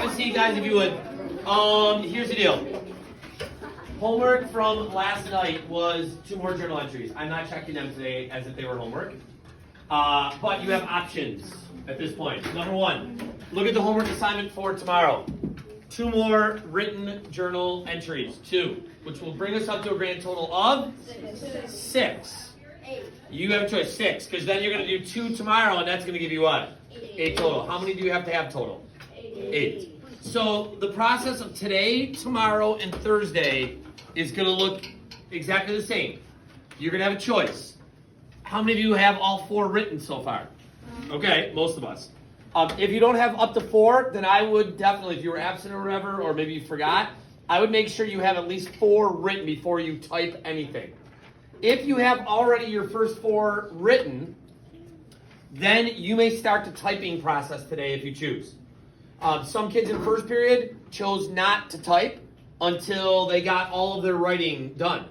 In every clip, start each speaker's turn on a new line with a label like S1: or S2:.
S1: Have a seat, guys, if you would. Here's the deal. Homework from last night was 2 more journal entries. I'm not checking them today as if they were homework. But you have options at this point. Number 1, look at the homework assignment for tomorrow. 2 more written journal entries. 2, which will bring us up to a grand total of 6. You have a choice, 6, because then you're going to do 2 tomorrow, and that's going to give you what? 8 total. How many do you have to have total? 8. So the process of today, tomorrow, and Thursday is going to look exactly the same. You're going to have a choice. How many of you have all 4 written so far? Okay, most of us. If you don't have up to 4, then I would definitely, if you were absent or whatever, or maybe you forgot, I would make sure you have at least 4 written before you type anything. If you have already your first 4 written, then you may start the typing process today if you choose. Some kids in first period chose not to type until they got all of their writing done.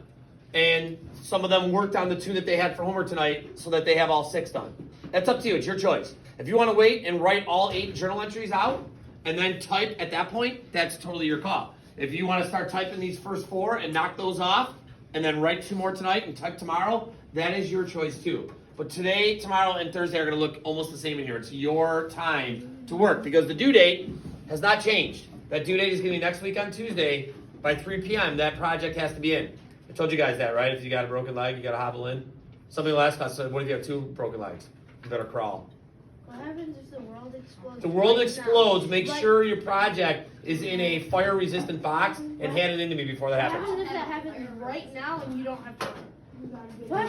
S1: And some of them worked on the 2 that they had for homework tonight so that they have all 6 done. That's up to you. It's your choice. If you want to wait and write all 8 journal entries out and then type at that point, that's totally your call. If you want to start typing these first 4 and knock those off and then write 2 more tonight and type tomorrow, that is your choice too. But today, tomorrow, and Thursday are going to look almost the same in here. It's your time to work because the due date has not changed. That due date is going to be next week on Tuesday by 3 p.m. That project has to be in. I told you guys that, right? If you got a broken leg, you got to hobble in. Something last class said, what if you have 2 broken legs? You better crawl.
S2: What happens if the world explodes?
S1: The world explodes. Make sure your project is in a fire-resistant box and hand it in to me before that happens.
S2: What happens if that happens right now and you don't have time?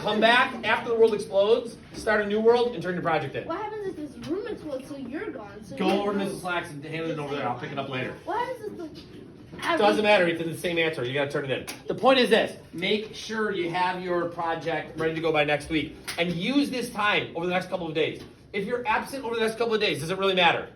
S1: Come back after the world explodes, start a new world, and turn your project in.
S2: What happens if this room explodes so you're gone? So
S1: Go over to Mrs. Slacks and hand it over there. I'll pick it up later.
S2: What happens if the...
S1: Doesn't matter if it's the same answer. You got to turn it in. The point is this. Make sure you have your project ready to go by next week. And use this time over the next couple of days. If you're absent over the next couple of days, does it really matter?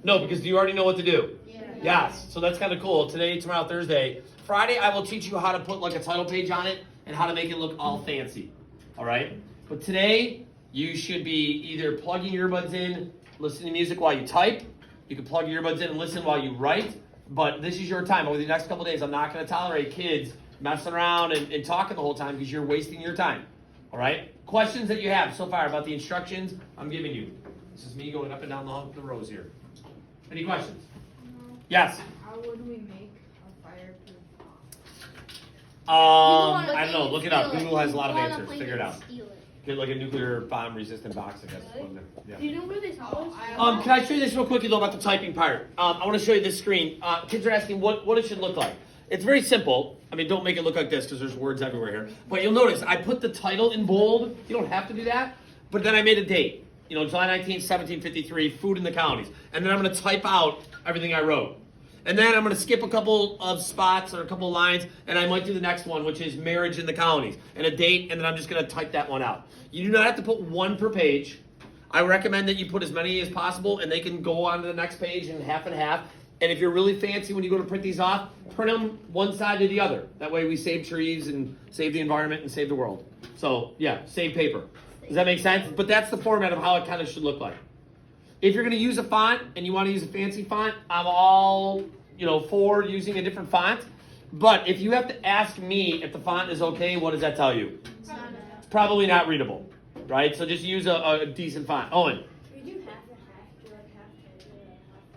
S1: No, because you already know what to do.
S2: Yeah.
S1: Yes. So that's kind of cool. Today, tomorrow, Thursday. Friday, I will teach you how to put like a title page on it and how to make it look all fancy. All right? But today, you should be either plugging your earbuds in, listening to music while you type. You can plug your earbuds in and listen while you write. But this is your time. Over the next couple of days, I'm not going to tolerate kids messing around and talking the whole time because you're wasting your time. All right? Questions that you have so far about the instructions I'm giving you. This is me going up and down the rows here. Any questions? Yes?
S3: How would we make a fireproof
S1: I don't know. Look it up. Google has a lot of answers. Figure it out. Get like a nuclear bomb resistant box, I guess. Yeah.
S2: Do you know where they saw us?
S1: Can I show you this real quickly though about the typing part? I want to show you this screen. Kids are asking what it should look like. It's very simple. I mean, don't make it look like this because there's words everywhere here. But you'll notice I put the title in bold. You don't have to do that. But then I made a date. You know, July 19th, 1753, food in the counties. And then I'm going to type out everything I wrote. And then I'm going to skip a couple of spots or a couple of lines, and I might do the next one, which is marriage in the counties, and a date, and then I'm just going to type that one out. You do not have to put 1 per page. I recommend that you put as many as possible, and they can go on to the next page in half and half. And if you're really fancy when you go to print these off, print them one side to the other. That way we save trees and save the environment and save the world. So, yeah, save paper. Does that make sense? But that's the format of how it kind of should look like. If you're going to use a font and you want to use a fancy font, I'm all, for using a different font. But if you have to ask me if the font is okay, what does that tell you? It's probably not readable, right? So just use a decent font. Owen?
S3: We do half and half. Do like half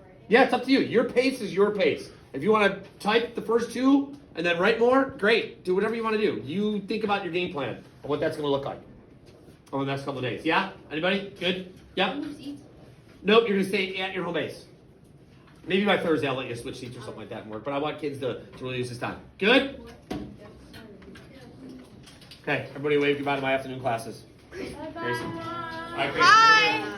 S3: right?
S1: Yeah, it's up to you. Your pace is your pace. If you want to type the first 2 and then write more, great. Do whatever you want to do. You think about your game plan and what that's going to look like over the next couple of days. Yeah? Anybody? Good? Yeah? Nope, you're going to stay at your home base. Maybe by Thursday I'll let you switch seats or something like that and work, but I want kids to really use this time. Good? Okay, everybody wave goodbye to my afternoon classes.
S2: Bye-bye.
S1: Grayson. All right, Grayson.
S3: Bye.